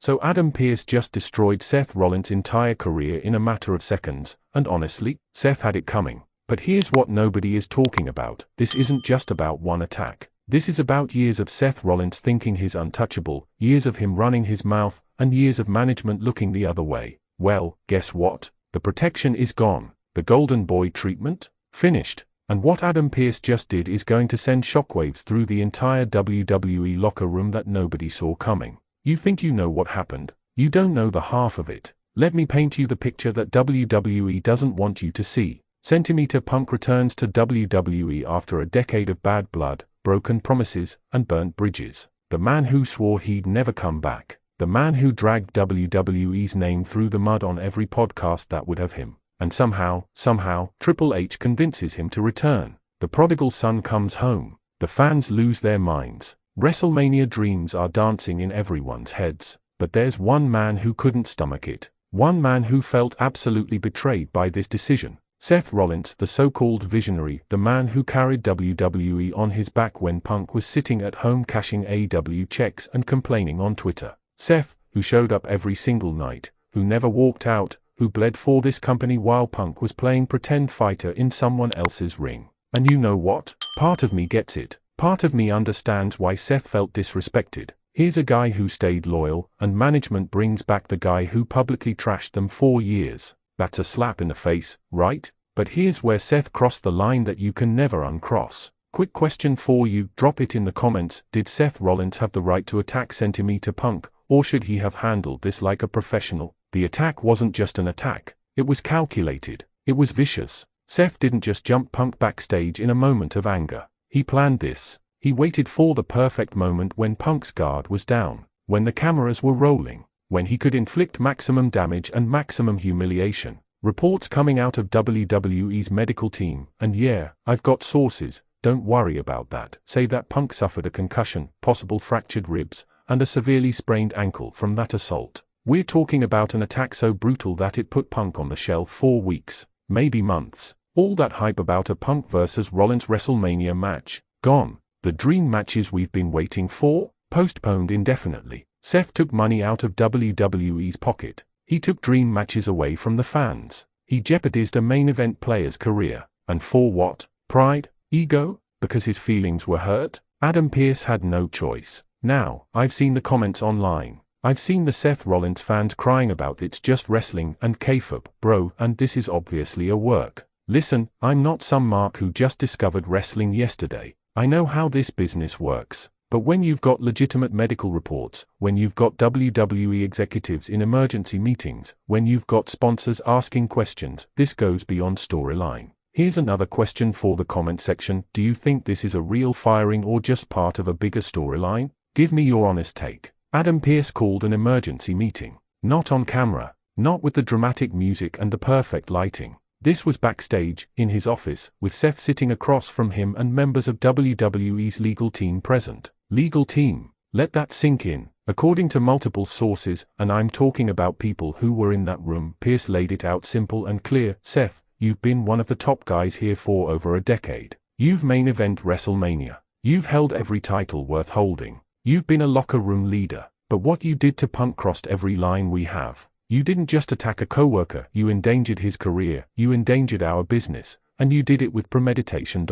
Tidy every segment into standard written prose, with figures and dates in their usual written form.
So Adam Pearce just destroyed Seth Rollins' entire career in a matter of seconds, and honestly, Seth had it coming. But here's what nobody is talking about. This isn't just about one attack. This is about years of Seth Rollins thinking he's untouchable, years of him running his mouth, and years of management looking the other way. Well, guess what? The protection is gone. The golden boy treatment? Finished. And what Adam Pearce just did is going to send shockwaves through the entire WWE locker room that nobody saw coming. You think you know what happened? You don't know the half of it. Let me paint you the picture that WWE doesn't want you to see. Centimeter Punk returns to WWE after a decade of bad blood, broken promises, and burnt bridges. The man who swore he'd never come back. The man who dragged WWE's name through the mud on every podcast that would have him. And somehow, Triple H convinces him to return. The prodigal son comes home. The fans lose their minds. WrestleMania dreams are dancing in everyone's heads. But there's one man who couldn't stomach it. One man who felt absolutely betrayed by this decision. Seth Rollins, the so-called visionary, the man who carried WWE on his back when Punk was sitting at home cashing AEW checks and complaining on Twitter. Seth, who showed up every single night, who never walked out, who bled for this company while Punk was playing pretend fighter in someone else's ring. And you know what? Part of me gets it. Part of me understands why Seth felt disrespected. Here's a guy who stayed loyal, and management brings back the guy who publicly trashed them for years. That's a slap in the face, right? But here's where Seth crossed the line that you can never uncross. Quick question for you, drop it in the comments. Did Seth Rollins have the right to attack Centimeter Punk, or should he have handled this like a professional? The attack wasn't just an attack. It was calculated. It was vicious. Seth didn't just jump Punk backstage in a moment of anger. He planned this. He waited for the perfect moment when Punk's guard was down, when the cameras were rolling, when he could inflict maximum damage and maximum humiliation. Reports coming out of WWE's medical team, and yeah, I've got sources, don't worry about that, say that Punk suffered a concussion, possible fractured ribs, and a severely sprained ankle from that assault. We're talking about an attack so brutal that it put Punk on the shelf for weeks, maybe months. All that hype about a Punk vs Rollins WrestleMania match, gone. The dream matches we've been waiting for, postponed indefinitely. Seth took money out of WWE's pocket. He took dream matches away from the fans. He jeopardized a main event player's career. And for what? Pride? Ego? Because his feelings were hurt? Adam Pearce had no choice. Now, I've seen the comments online. I've seen the Seth Rollins fans crying about it's just wrestling and kayfabe, bro, and this is obviously a work. Listen, I'm not some mark who just discovered wrestling yesterday. I know how this business works. But when you've got legitimate medical reports, when you've got WWE executives in emergency meetings, when you've got sponsors asking questions, this goes beyond storyline. Here's another question for the comment section. Do you think this is a real firing or just part of a bigger storyline? Give me your honest take. Adam Pearce called an emergency meeting. Not on camera. Not with the dramatic music and the perfect lighting. This was backstage, in his office, with Seth sitting across from him and members of WWE's legal team present. Legal team. Let that sink in. According to multiple sources, and I'm talking about people who were in that room, Pearce laid it out simple and clear. Seth, you've been one of the top guys here for over a decade. You've main event WrestleMania. You've held every title worth holding. You've been a locker room leader. But what you did to Punk crossed every line we have. You didn't just attack a coworker, you endangered his career, you endangered our business, and you did it with premeditation.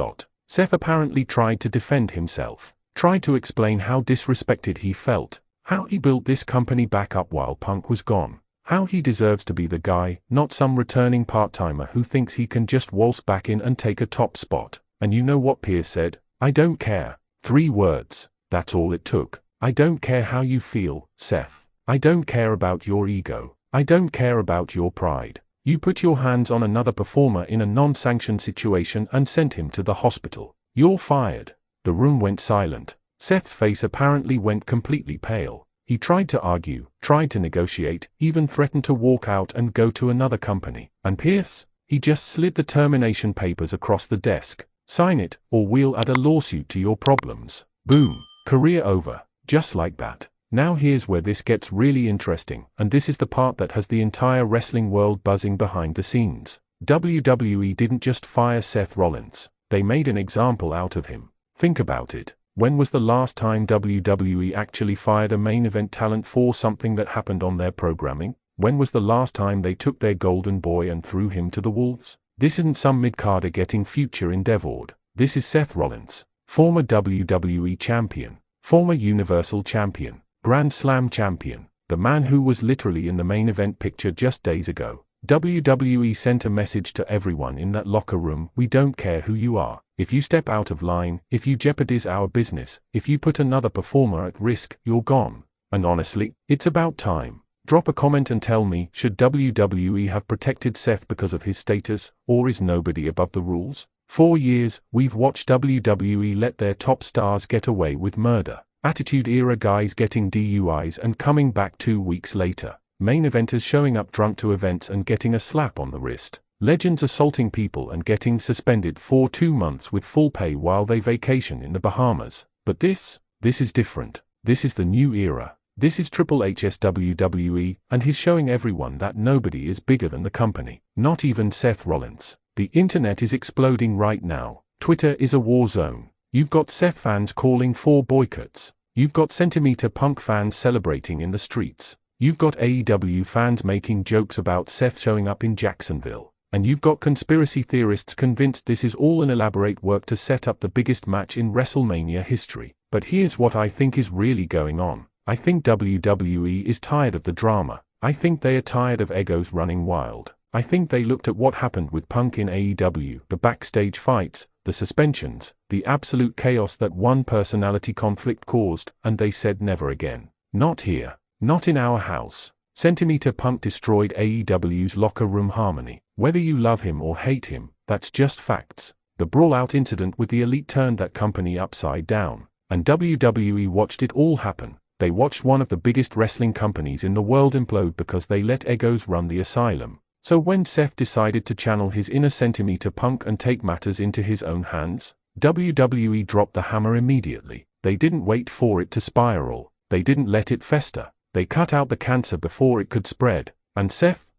Seth apparently tried to defend himself, tried to explain how disrespected he felt, how he built this company back up while Punk was gone, how he deserves to be the guy, not some returning part-timer who thinks he can just waltz back in and take a top spot. And you know what Pearce said? I don't care. 3 words. That's all it took. I don't care how you feel, Seth. I don't care about your ego. I don't care about your pride. You put your hands on another performer in a non-sanctioned situation and sent him to the hospital. You're fired. The room went silent. Seth's face apparently went completely pale. He tried to argue, tried to negotiate, even threatened to walk out and go to another company. And Pearce? He just slid the termination papers across the desk. Sign it, or we'll add a lawsuit to your problems. Boom. Career over. Just like that. Now here's where this gets really interesting, and this is the part that has the entire wrestling world buzzing behind the scenes. WWE didn't just fire Seth Rollins, they made an example out of him. Think about it. When was the last time WWE actually fired a main event talent for something that happened on their programming? When was the last time they took their golden boy and threw him to the wolves? This isn't some mid-carder getting future endeavored. This is Seth Rollins, former WWE champion, former Universal champion, Grand Slam champion, the man who was literally in the main event picture just days ago. WWE sent a message to everyone in that locker room: we don't care who you are. If you step out of line, if you jeopardize our business, if you put another performer at risk, you're gone. And honestly, it's about time. Drop a comment and tell me, should WWE have protected Seth because of his status, or is nobody above the rules? For years, we've watched WWE let their top stars get away with murder. Attitude Era guys getting DUIs and coming back 2 weeks later. Main eventers showing up drunk to events and getting a slap on the wrist. Legends assaulting people and getting suspended for 2 months with full pay while they vacation in the Bahamas. But this is different. This is the new era. This is Triple H's WWE, and he's showing everyone that nobody is bigger than the company. Not even Seth Rollins. The internet is exploding right now. Twitter is a war zone. You've got Seth fans calling for boycotts. You've got Centimeter Punk fans celebrating in the streets. You've got AEW fans making jokes about Seth showing up in Jacksonville. And you've got conspiracy theorists convinced this is all an elaborate work to set up the biggest match in WrestleMania history. But here's what I think is really going on. I think WWE is tired of the drama. I think they are tired of egos running wild. I think they looked at what happened with Punk in AEW, the backstage fights, the suspensions, the absolute chaos that one personality conflict caused, and they said never again. Not here. Not in our house. Centimeter Punk destroyed AEW's locker room harmony. Whether you love him or hate him, that's just facts. The brawl-out incident with the Elite turned that company upside down, and WWE watched it all happen. They watched one of the biggest wrestling companies in the world implode because they let egos run the asylum. So when Seth decided to channel his inner Centimeter Punk and take matters into his own hands, WWE dropped the hammer immediately. They didn't wait for it to spiral. They didn't let it fester. They cut out the cancer before it could spread. And Seth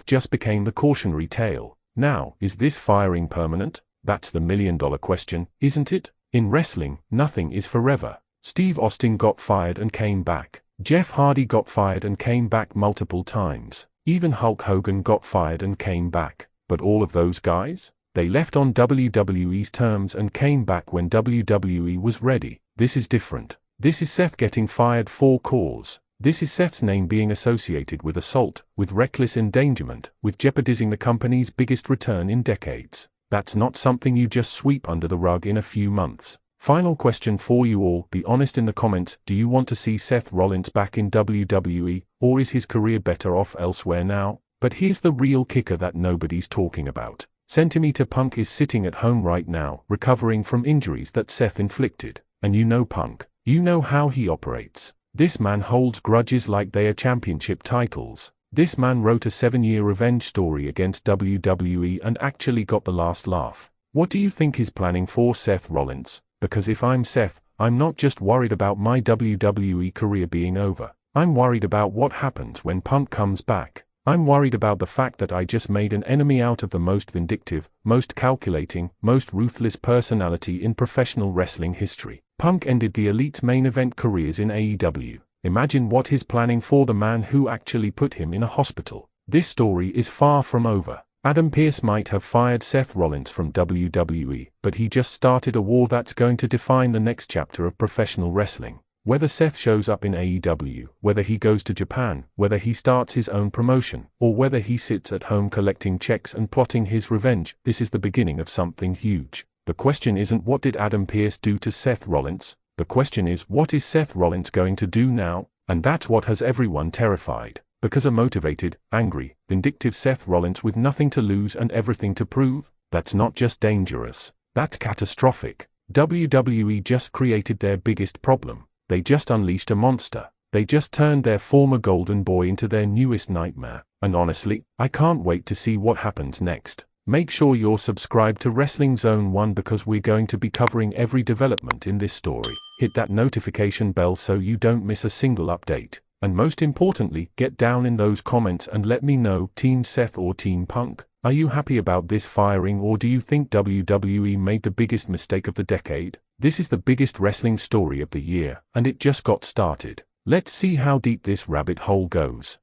just became the cautionary tale. Now, is this firing permanent? That's the million-dollar question, isn't it? In wrestling, nothing is forever. Steve Austin got fired and came back. Jeff Hardy got fired and came back multiple times. Even Hulk Hogan got fired and came back. But all of those guys? They left on WWE's terms and came back when WWE was ready. This is different. This is Seth getting fired for cause. This is Seth's name being associated with assault, with reckless endangerment, with jeopardizing the company's biggest return in decades. That's not something you just sweep under the rug in a few months. Final question for you all, be honest in the comments, do you want to see Seth Rollins back in WWE, or is his career better off elsewhere now? But here's the real kicker that nobody's talking about. Centimeter Punk is sitting at home right now, recovering from injuries that Seth inflicted. And you know Punk. You know how he operates. This man holds grudges like they are championship titles. This man wrote a 7-year revenge story against WWE and actually got the last laugh. What do you think he's planning for Seth Rollins? Because if I'm Seth, I'm not just worried about my WWE career being over. I'm worried about what happens when Punk comes back. I'm worried about the fact that I just made an enemy out of the most vindictive, most calculating, most ruthless personality in professional wrestling history. Punk ended the Elite's main event careers in AEW. Imagine what he's planning for the man who actually put him in a hospital. This story is far from over. Adam Pearce might have fired Seth Rollins from WWE, but he just started a war that's going to define the next chapter of professional wrestling. Whether Seth shows up in AEW, whether he goes to Japan, whether he starts his own promotion, or whether he sits at home collecting checks and plotting his revenge, this is the beginning of something huge. The question isn't what did Adam Pearce do to Seth Rollins? The question is what is Seth Rollins going to do now? And that's what has everyone terrified. Because a motivated, angry, vindictive Seth Rollins with nothing to lose and everything to prove? That's not just dangerous. That's catastrophic. WWE just created their biggest problem. They just unleashed a monster. They just turned their former golden boy into their newest nightmare. And honestly, I can't wait to see what happens next. Make sure you're subscribed to Wrestling Zone 1 because we're going to be covering every development in this story. Hit that notification bell so you don't miss a single update. And most importantly, get down in those comments and let me know, Team Seth or Team Punk. Are you happy about this firing, or do you think WWE made the biggest mistake of the decade? This is the biggest wrestling story of the year, and it just got started. Let's see how deep this rabbit hole goes.